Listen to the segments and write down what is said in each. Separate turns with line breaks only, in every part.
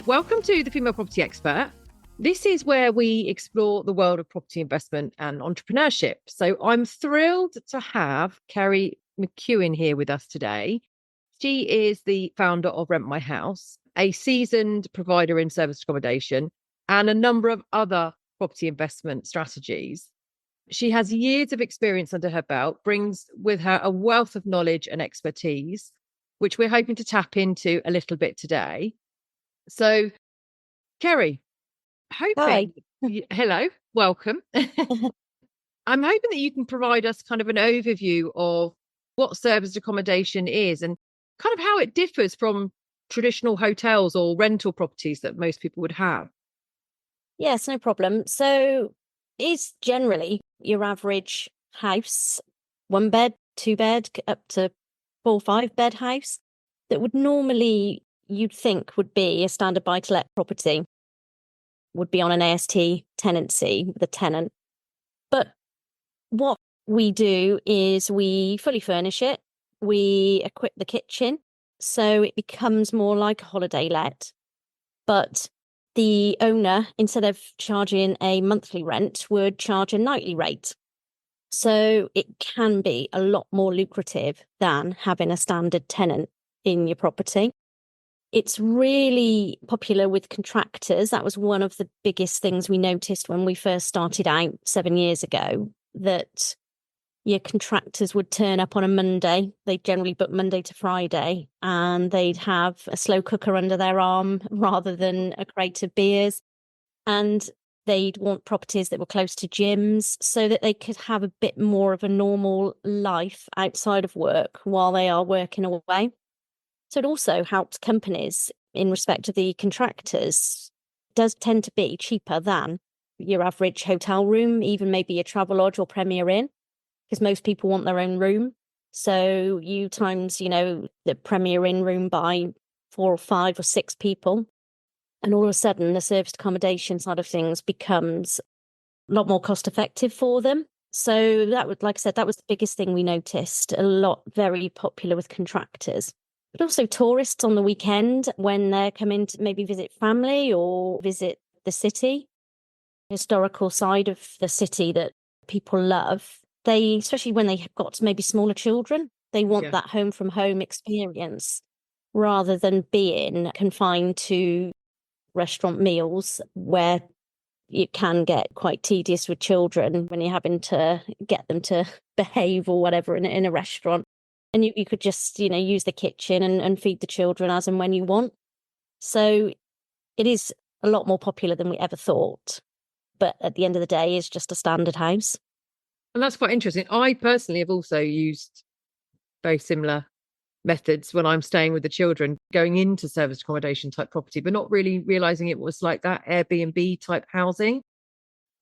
Welcome to The Female Property Expert. This is where we explore the world of property investment and entrepreneurship. So I'm thrilled to have Carey McKeown here with us today. She is the founder of Rent My House, a seasoned provider in service accommodation and a number of other property investment strategies. She has years of experience under her belt, brings with her a wealth of knowledge and expertise, which we're hoping to tap into a little bit today. So, Carey,
Hi.
hello, welcome. I'm hoping that you can provide us kind of an overview of what serviced accommodation is and kind of how it differs from traditional hotels or rental properties that most people would have.
Yes, no problem. So it's generally your average house, 1 bed, 2 bed, up to 4 or 5 bed house that would normally you'd think would be a standard buy-to-let property, would be on an AST tenancy with a tenant. But what we do is we fully furnish it, we equip the kitchen, so it becomes more like a holiday let. But the owner, instead of charging a monthly rent, would charge a nightly rate. So it can be a lot more lucrative than having a standard tenant in your property. It's really popular with contractors. That was one of the biggest things we noticed when we first started out 7 years ago, that your contractors would turn up on a Monday. They'd generally book Monday to Friday, and they'd have a slow cooker under their arm rather than a crate of beers. And they'd want properties that were close to gyms so that they could have a bit more of a normal life outside of work while they are working away. So it also helps companies in respect of the contractors. It does tend to be cheaper than your average hotel room, even maybe a Travelodge or Premier Inn, because most people want their own room. So you times, the Premier Inn room by 4 or 5 or 6 people. And all of a sudden, the serviced accommodation side of things becomes a lot more cost effective for them. So that would, like I said, that was the biggest thing we noticed. A lot very popular with contractors, but also tourists on the weekend when they're coming to maybe visit family or visit the city, historical side of the city that people love. They, especially when they have got maybe smaller children, they want that home from home experience rather than being confined to restaurant meals where it can get quite tedious with children when you're having to get them to behave or whatever in a restaurant. And you could just, use the kitchen and feed the children as and when you want. So it is a lot more popular than we ever thought. But at the end of the day, it's just a standard house.
And that's quite interesting. I personally have also used very similar methods when I'm staying with the children, going into serviced accommodation type property, but not really realizing it was like that Airbnb type housing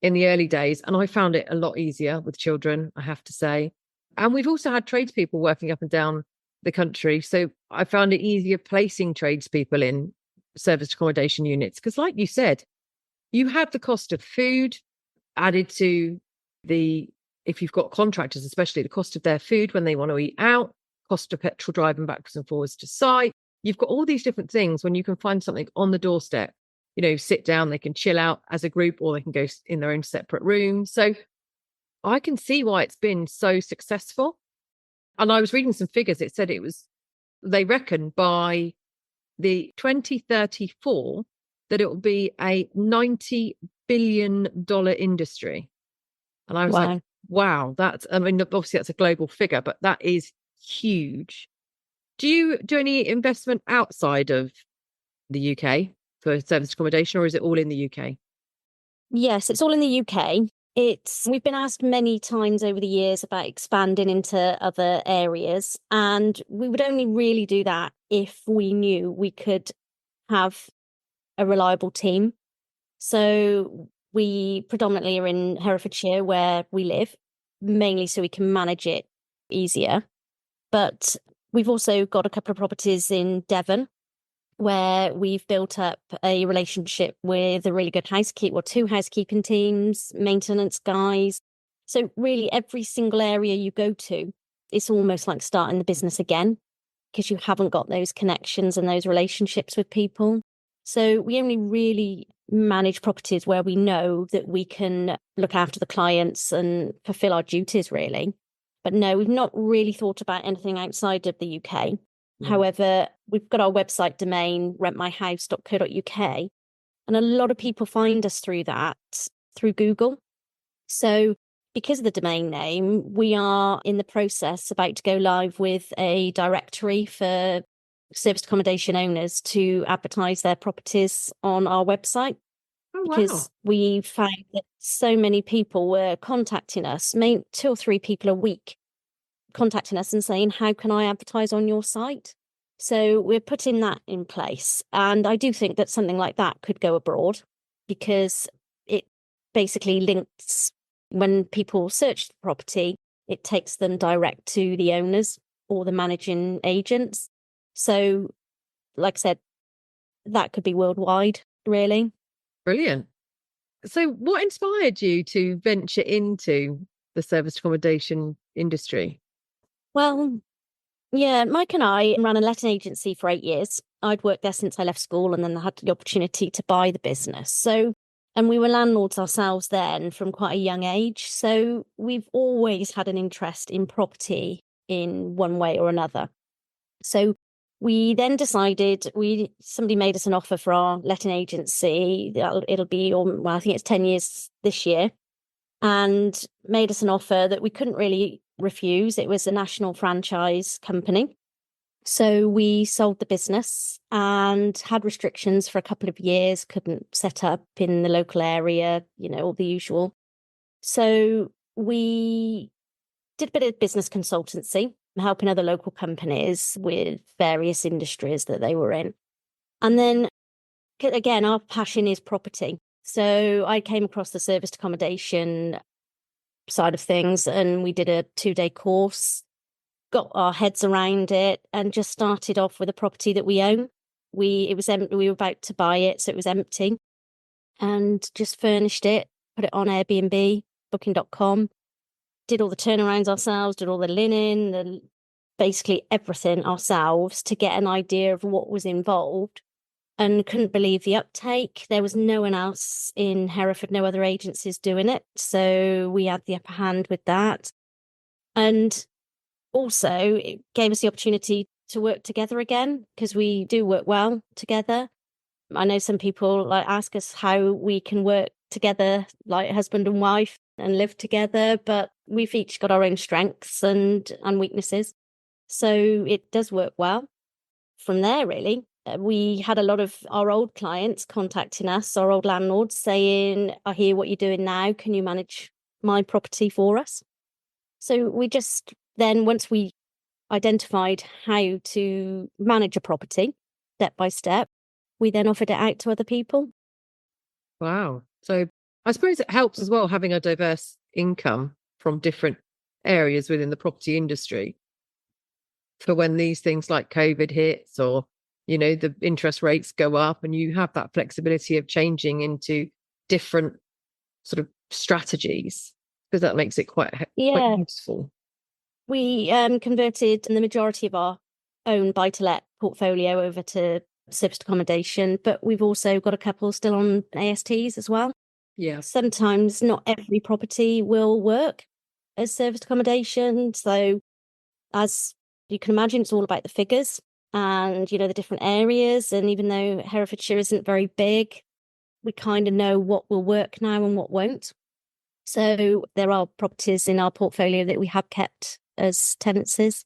in the early days. And I found it a lot easier with children, I have to say. And we've also had tradespeople working up and down the country. So I found it easier placing tradespeople in serviced accommodation units. Because like you said, you have the cost of food added to if you've got contractors, especially the cost of their food when they want to eat out, cost of petrol driving backwards and forwards to site. You've got all these different things when you can find something on the doorstep, sit down, they can chill out as a group or they can go in their own separate room. So I can see why it's been so successful. And I was reading some figures. It said they reckon by the 2034 that it will be a $90 billion industry. And I was like, wow, obviously that's a global figure, but that is huge. Do you do any investment outside of the UK for serviced accommodation, or is it all in the UK?
Yes, it's all in the UK. We've been asked many times over the years about expanding into other areas, and we would only really do that if we knew we could have a reliable team. So we predominantly are in Herefordshire where we live, mainly so we can manage it easier. But we've also got a couple of properties in Devon where we've built up a relationship with a really good housekeeper, or 2 housekeeping teams, maintenance guys. So really every single area you go to, it's almost like starting the business again because you haven't got those connections and those relationships with people. So we only really manage properties where we know that we can look after the clients and fulfill our duties, really. But no, we've not really thought about anything outside of the UK.
Yeah.
However, we've got our website domain, rentmyhouse.co.uk, and a lot of people find us through that, through Google. So because of the domain name, we are in the process about to go live with a directory for serviced accommodation owners to advertise their properties on our website.
Oh, wow.
Because we found that so many people were contacting us, maybe 2 or 3 people a week, contacting us and saying, how can I advertise on your site? So we're putting that in place. And I do think that something like that could go abroad, because it basically links, when people search the property, it takes them direct to the owners or the managing agents. So, like I said, that could be worldwide, really.
Brilliant. So what inspired you to venture into the serviced accommodation industry?
Well, yeah, Mike and I ran a letting agency for 8 years. I'd worked there since I left school, and then I had the opportunity to buy the business. So, and we were landlords ourselves then from quite a young age. So we've always had an interest in property in one way or another. So we then decided, somebody made us an offer for our letting agency. It'll be, well, I think it's 10 years this year, and made us an offer that we couldn't really refuse. It was a national franchise company. So we sold the business and had restrictions for a couple of years, couldn't set up in the local area, all the usual. So we did a bit of business consultancy, helping other local companies with various industries that they were in. And then, again, our passion is property. So I came across the serviced accommodation side of things, and we did a 2-day course, got our heads around it, and just started off with a property that we own. It was empty. We were about to buy it, so it was empty, and just furnished it, put it on Airbnb, booking.com, did all the turnarounds ourselves, did all the linen, basically everything ourselves to get an idea of what was involved, and couldn't believe the uptake. There was no one else in Hereford, no other agencies doing it. So we had the upper hand with that. And also it gave us the opportunity to work together again, because we do work well together. I know some people ask us how we can work together like husband and wife and live together, but we've each got our own strengths and weaknesses. So it does work well. From there, really, we had a lot of our old clients contacting us, our old landlords, saying, I hear what you're doing now. Can you manage my property for us? So we just then, once we identified how to manage a property step by step, we then offered it out to other people.
Wow. So I suppose it helps as well having a diverse income from different areas within the property industry for when these things like COVID hits, or, the interest rates go up, and you have that flexibility of changing into different sort of strategies, because that makes it quite useful.
We converted the majority of our own buy-to-let portfolio over to serviced accommodation, but we've also got a couple still on ASTs as well.
Yeah.
Sometimes not every property will work as serviced accommodation. So as you can imagine, it's all about the figures and, the different areas. And even though Herefordshire isn't very big, we kind of know what will work now and what won't. So there are properties in our portfolio that we have kept as tenancies.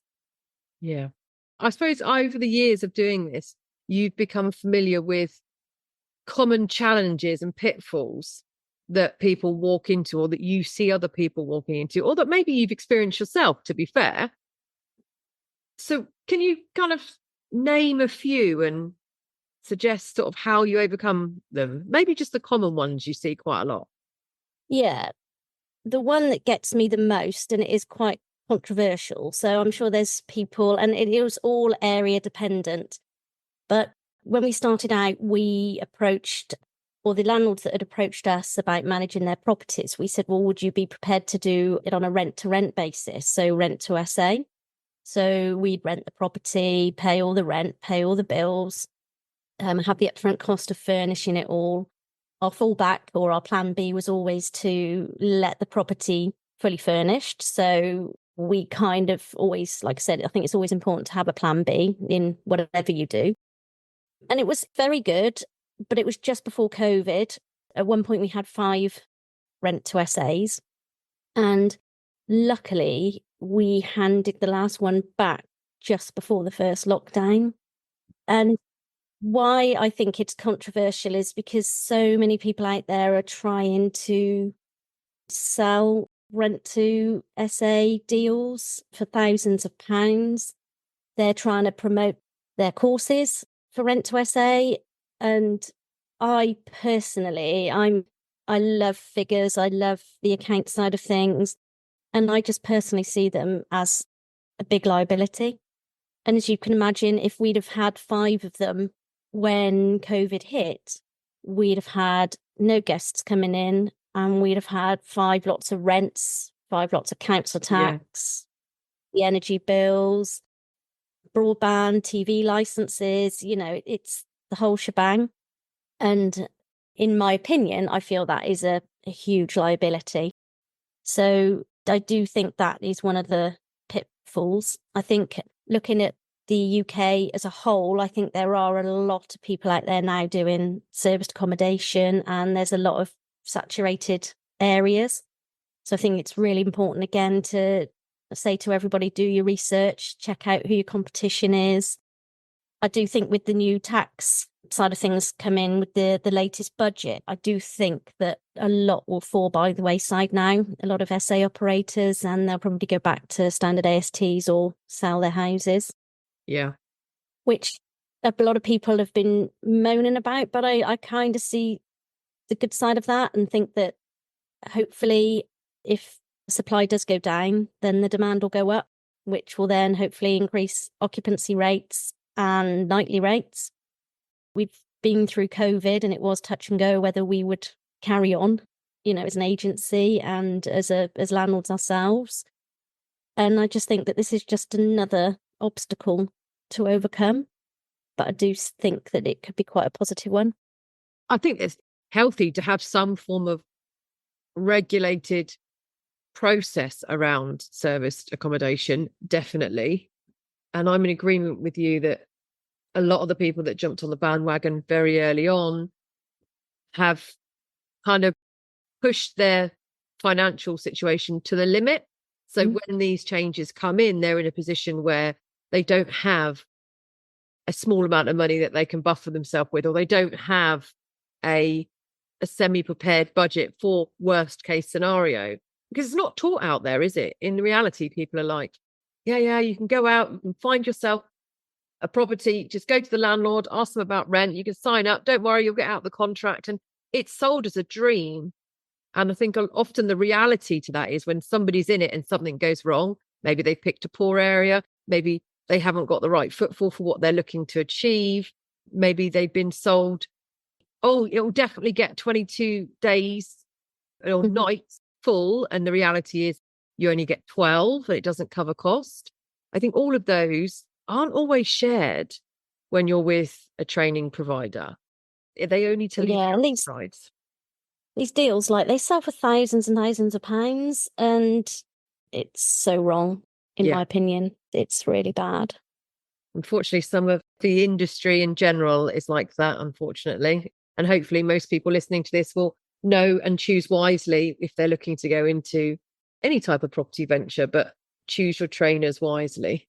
Yeah. I suppose over the years of doing this, you've become familiar with common challenges and pitfalls that people walk into, or that you see other people walking into, or that maybe you've experienced yourself, to be fair. So can you kind of name a few and suggest sort of how you overcome them? Maybe just the common ones you see quite a lot.
Yeah. The one that gets me the most, and it is quite controversial, so I'm sure there's people, and it was all area dependent, but when we started out, we approached, or the landlords that had approached us about managing their properties, we said, well, would you be prepared to do it on a rent to rent basis? So rent to SA. So we'd rent the property, pay all the rent, pay all the bills, have the upfront cost of furnishing it all. Our fallback or our plan B was always to let the property fully furnished. So we kind of always, like I said, I think it's always important to have a plan B in whatever you do. And it was very good, but it was just before COVID. At one point we had 5 rent to SAs, and luckily we handed the last one back just before the first lockdown. And why I think it's controversial is because so many people out there are trying to sell rent to SA deals for thousands of pounds. They're trying to promote their courses for rent to SA. And I personally, I love figures. I love the account side of things. And I just personally see them as a big liability. And as you can imagine, if we'd have had 5 of them when COVID hit, we'd have had no guests coming in, and we'd have had 5 lots of rents, 5 lots of council tax, the energy bills, broadband, TV licenses, it's the whole shebang. And in my opinion, I feel that is a huge liability. So I do think that is one of the pitfalls. I think looking at the UK as a whole, I think there are a lot of people out there now doing serviced accommodation, and there's a lot of saturated areas. So I think it's really important, again, to say to everybody, do your research, check out who your competition is. I do think with the new tax side of things come in with the latest budget, I do think that a lot will fall by the wayside now. A lot of SA operators, and they'll probably go back to standard ASTs or sell their houses.
Yeah.
Which a lot of people have been moaning about, but I kind of see the good side of that and think that hopefully if supply does go down, then the demand will go up, which will then hopefully increase occupancy rates and nightly rates. We've been through COVID, and it was touch and go whether we would carry on, as an agency and as landlords ourselves. And I just think that this is just another obstacle to overcome. But I do think that it could be quite a positive one.
I think it's healthy to have some form of regulated process around serviced accommodation, definitely. And I'm in agreement with you that a lot of the people that jumped on the bandwagon very early on have kind of pushed their financial situation to the limit. So when these changes come in, they're in a position where they don't have a small amount of money that they can buffer themselves with, or they don't have a semi-prepared budget for worst case scenario, because it's not taught out there, is it? In reality, people are like, yeah, you can go out and find yourself a property, just go to the landlord, ask them about rent, you can sign up, don't worry, you'll get out the contract. And it's sold as a dream. And I think often the reality to that is when somebody's in it and something goes wrong, maybe they picked a poor area, maybe they haven't got the right footfall for what they're looking to achieve, maybe they've been sold, oh, it'll definitely get 22 days or nights full, and the reality is you only get 12, and it doesn't cover cost. I think all of those aren't always shared when you're with a training provider. They only tell you the sides.
These deals, like, they sell for thousands and thousands of pounds, and it's so wrong, in my opinion. It's really bad.
Unfortunately, some of the industry in general is like that, unfortunately. And hopefully most people listening to this will know and choose wisely if they're looking to go into any type of property venture, but choose your trainers wisely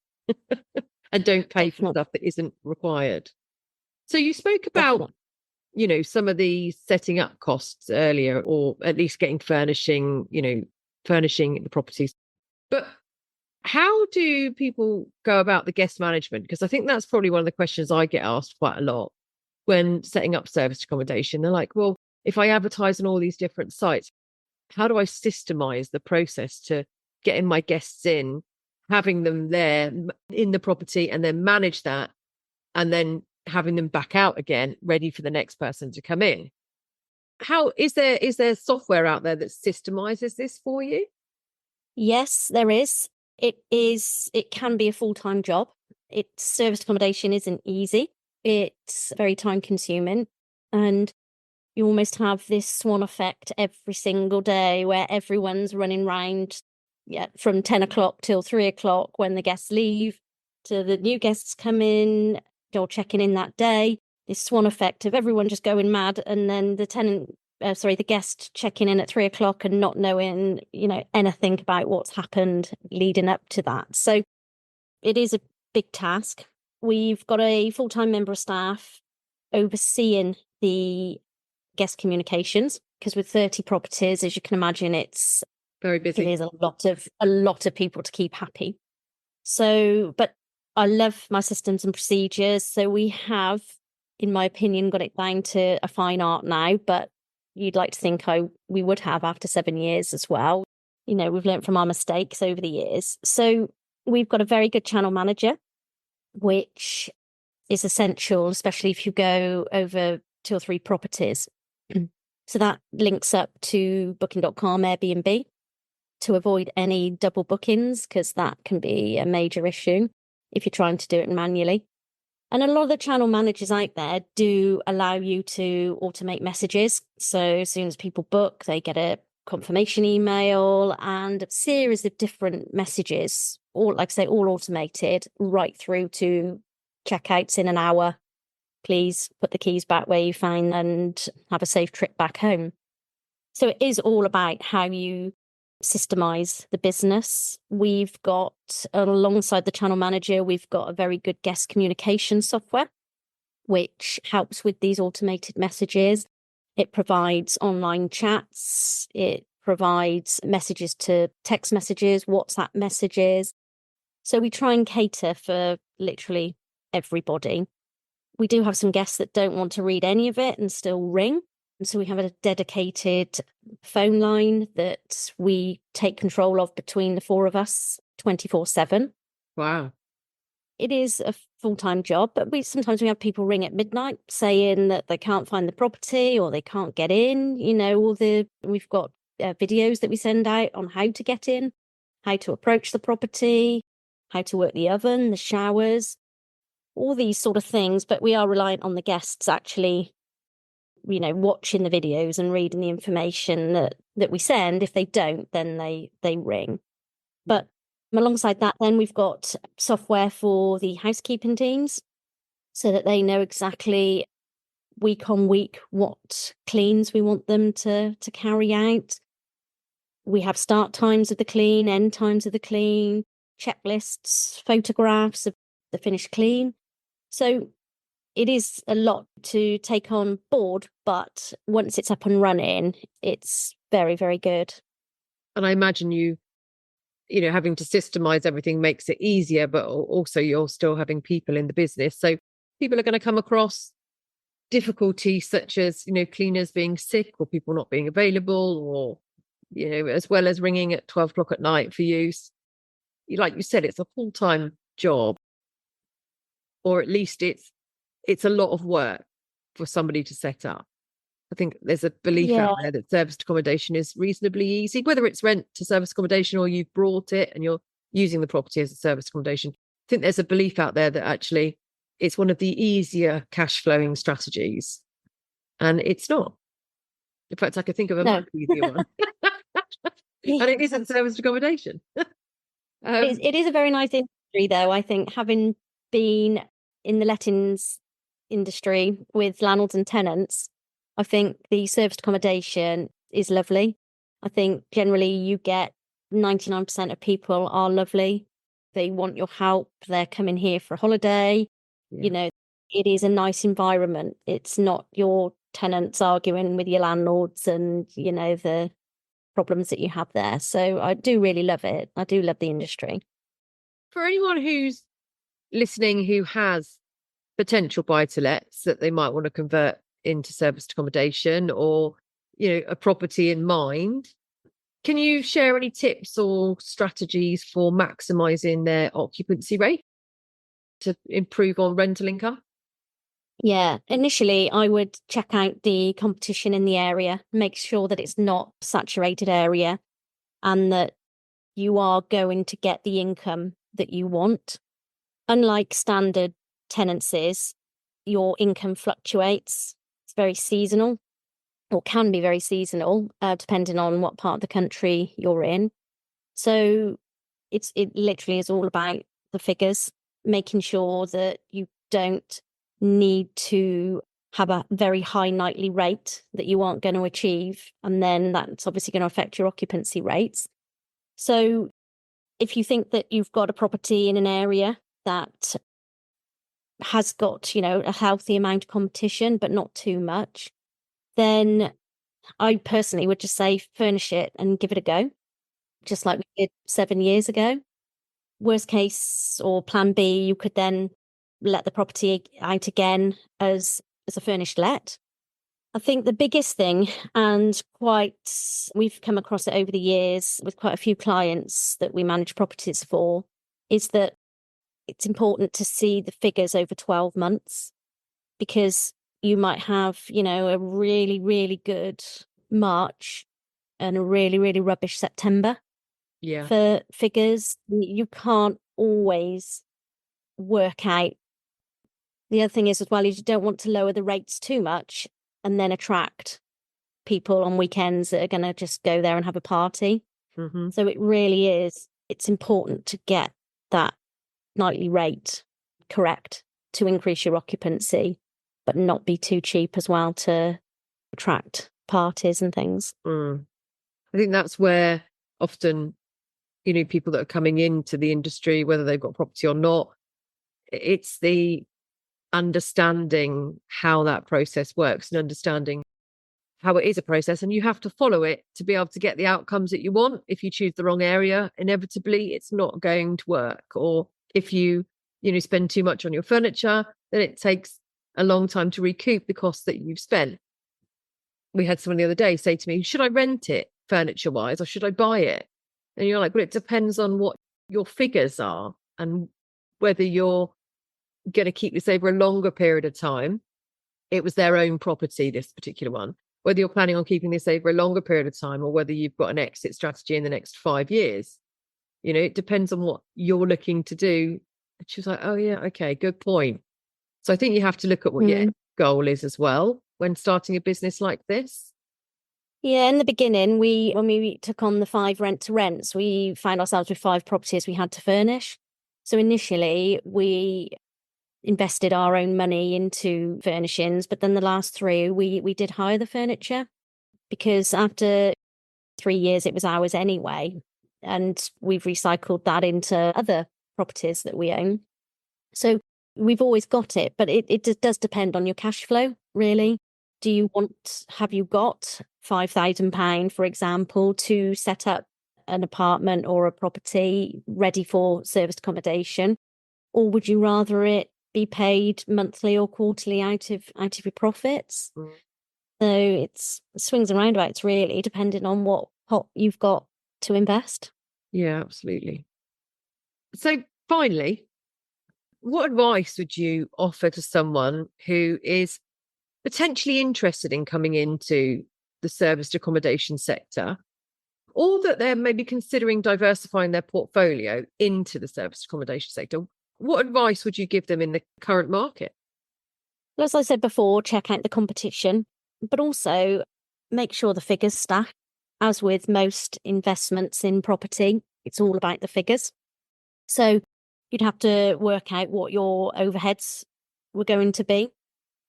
and don't pay for stuff that isn't required. So you spoke about, some of the setting up costs earlier, or at least getting furnishing the properties. But how do people go about the guest management? Because I think that's probably one of the questions I get asked quite a lot when setting up serviced accommodation. They're like, well, if I advertise on all these different sites, how do I systemize the process to getting my guests in, having them there in the property, and then manage that, and then having them back out again, ready for the next person to come in? How is there software out there that systemizes this for you?
Yes, there is. It can be a full-time job. Serviced accommodation isn't easy. It's very time consuming, and you almost have this swan effect every single day where everyone's running round from 10 o'clock till 3 o'clock when the guests leave to the new guests come in, you're checking in that day. This swan effect of everyone just going mad, and then the guest checking in at 3 o'clock and not knowing, anything about what's happened leading up to that. So it is a big task. We've got a full-time member of staff overseeing the guest communications, because with 30 properties, as you can imagine, it's
very busy.
It is a lot of people to keep happy. So, but I love my systems and procedures. So we have, in my opinion, got it down to a fine art now, but you'd like to think we would have after 7 years as well. We've learned from our mistakes over the years. So we've got a very good channel manager, which is essential, especially if you go over 2 or 3 properties. So that links up to booking.com, Airbnb, to avoid any double bookings, because that can be a major issue if you're trying to do it manually. And a lot of the channel managers out there do allow you to automate messages. So as soon as people book, they get a confirmation email and a series of different messages, all, like I say, all automated, right through to checkouts in an hour. Please put the keys back where you found and have a safe trip back home. So it is all about how you systemize the business. We've got, alongside the channel manager, we've got a very good guest communication software, which helps with these automated messages. It provides online chats. It provides messages to text messages, WhatsApp messages. So we try and cater for literally everybody. We do have some guests that don't want to read any of it and still ring. And so we have a dedicated phone line that we take control of between the 4 of us 24/7.
Wow.
It is a full-time job, but sometimes we have people ring at midnight saying that they can't find the property or they can't get in. We've got videos that we send out on how to get in, how to approach the property, how to work the oven, the showers, all these sort of things. But we are reliant on the guests actually, watching the videos and reading the information that we send. If they don't, then they ring. But alongside that, then we've got software for the housekeeping teams so that they know exactly week on week what cleans we want them to carry out. We have start times of the clean, end times of the clean, checklists, photographs of the finished clean. So it is a lot to take on board, but once it's up and running, it's very, very good.
And I imagine having to systemize everything makes it easier, but also you're still having people in the business. So people are going to come across difficulties such as, cleaners being sick or people not being available, or, as well as ringing at 12 o'clock at night for use. Like you said, it's a full-time job, or at least it's a lot of work for somebody to set up. I think there's a belief out there that serviced accommodation is reasonably easy, whether it's rent to service accommodation or you've brought it and you're using the property as a service accommodation. I think there's a belief out there that actually it's one of the easier cash flowing strategies. And it's not. In fact, I could think of a much easier one. And it isn't serviced accommodation.
It is a very nice industry, though. I think, having been in the lettings industry with landlords and tenants, I think the serviced accommodation is lovely. I think generally you get 99% of people are lovely. They want your help. They're coming here for a holiday.
Yeah.
It is a nice environment. It's not your tenants arguing with your landlords and, the problems that you have there. So I do really love it. I do love the industry.
For anyone who's listening who has potential buy-to-lets that they might want to convert into serviced accommodation, or a property in mind, can you share any tips or strategies for maximizing their occupancy rate to improve on rental income?
Yeah, initially I would check out the competition in the area, make sure that it's not a saturated area and that you are going to get the income that you want. Unlike standard tenancies, your income fluctuates. It's very seasonal, or can be very seasonal, depending on what part of the country you're in. So it literally is all about the figures, making sure that you don't need to have a very high nightly rate that you aren't going to achieve. And then that's obviously going to affect your occupancy rates. So if you think that you've got a property in an area that has got, a healthy amount of competition, but not too much, then I personally would just say furnish it and give it a go, just like we did 7 years ago. Worst case or plan B, you could then let the property out again as a furnished let. I think the biggest thing, and we've come across it over the years with quite a few clients that we manage properties for, is that it's important to see the figures over 12 months, because you might have, a really, really good March and a really, really rubbish September.
Yeah.
For figures. You can't always work out. The other thing is as well, is you don't want to lower the rates too much and then attract people on weekends that are going to just go there and have a party.
Mm-hmm.
So it's important to get that nightly rate correct to increase your occupancy, but not be too cheap as well to attract parties and things.
I think that's where often, people that are coming into the industry, whether they've got property or not, it's the understanding how that process works and understanding how it is a process, and you have to follow it to be able to get the outcomes that you want. If you choose the wrong area, inevitably it's not going to work. Or if you spend too much on your furniture, then it takes a long time to recoup the costs that you've spent. We had someone the other day say to me, should I rent it furniture wise or should I buy it? And you're like, well, it depends on what your figures are and whether you're going to keep this over a longer period of time. It was their own property, this particular one. Whether you're planning on keeping this over a longer period of time or whether you've got an exit strategy in the next 5 years, it depends on what you're looking to do. And she was like, oh yeah, okay, good point. So I think you have to look at what your goal is as well when starting a business like this.
Yeah, in the beginning, when we took on the 5 rent-to-rents, we found ourselves with 5 properties we had to furnish. So initially, we invested our own money into furnishings, but then the last 3, we did hire the furniture, because after 3 years, it was ours anyway. And we've recycled that into other properties that we own. So we've always got it, but it does depend on your cash flow, really. Have you got £5,000, for example, to set up an apartment or a property ready for serviced accommodation? Or would you rather it be paid monthly or quarterly out of your profits? So it swings and roundabouts, really, depending on what pot you've got to invest.
Yeah, absolutely. So finally, what advice would you offer to someone who is potentially interested in coming into the serviced accommodation sector, or that they're maybe considering diversifying their portfolio into the serviced accommodation sector? What advice would you give them in the current market?
Well, as I said before, check out the competition, but also make sure the figures stack. As with most investments in property, it's all about the figures. So you'd have to work out what your overheads were going to be.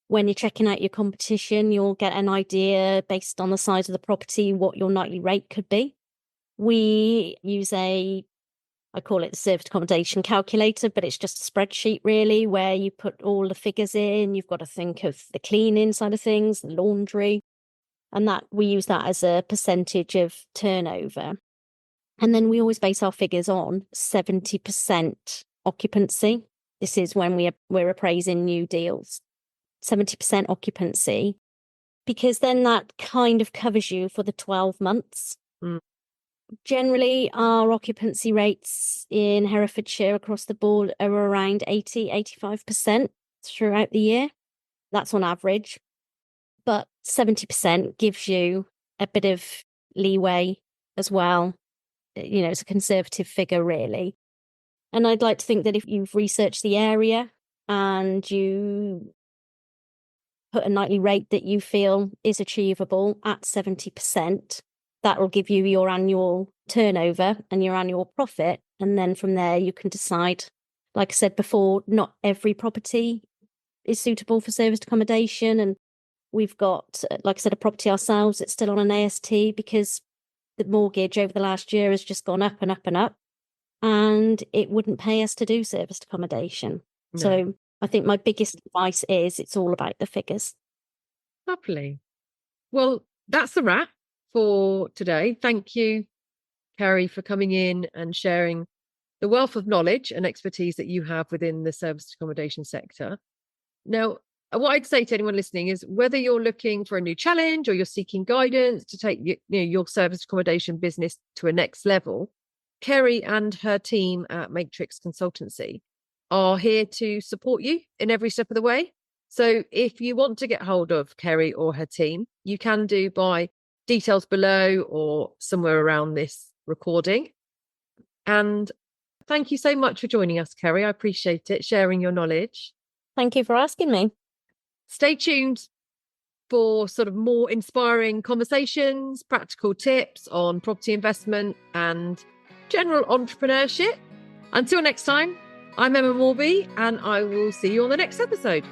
When you're checking out your competition, you'll get an idea based on the size of the property, what your nightly rate could be. We use I call it the serviced accommodation calculator, but it's just a spreadsheet really, where you put all the figures in. You've got to think of the cleaning side of things, the laundry, and that we use that as a percentage of turnover. And then we always base our figures on 70% occupancy. This is when we're appraising new deals. 70% occupancy, because then that kind of covers you for the 12 months. Generally, our occupancy rates in Herefordshire across the board are around 85% throughout the year. That's on average. But 70% gives you a bit of leeway as well. It's a conservative figure, really. And I'd like to think that if you've researched the area and you put a nightly rate that you feel is achievable at 70%. That will give you your annual turnover and your annual profit. And then from there, you can decide, like I said before, not every property is suitable for serviced accommodation. And we've got, like I said, a property ourselves that's still on an AST because the mortgage over the last year has just gone up and up and up. And it wouldn't pay us to do serviced accommodation.
No.
So I think my biggest advice is it's all about the figures.
Lovely. Well, that's a wrap for today. Thank you, Carey, for coming in and sharing the wealth of knowledge and expertise that you have within the serviced accommodation sector. Now, what I'd say to anyone listening is whether you're looking for a new challenge or you're seeking guidance to take your serviced accommodation business to a next level, Carey and her team at Matrix Consultancy are here to support you in every step of the way. So if you want to get hold of Carey or her team, you can do by details below or somewhere around this recording. And thank you so much for joining us, Carey. I appreciate it, sharing your knowledge.
Thank you for asking me.
Stay tuned for sort of more inspiring conversations, practical tips on property investment and general entrepreneurship. Until next time, I'm Emma Morby, and I will see you on the next episode.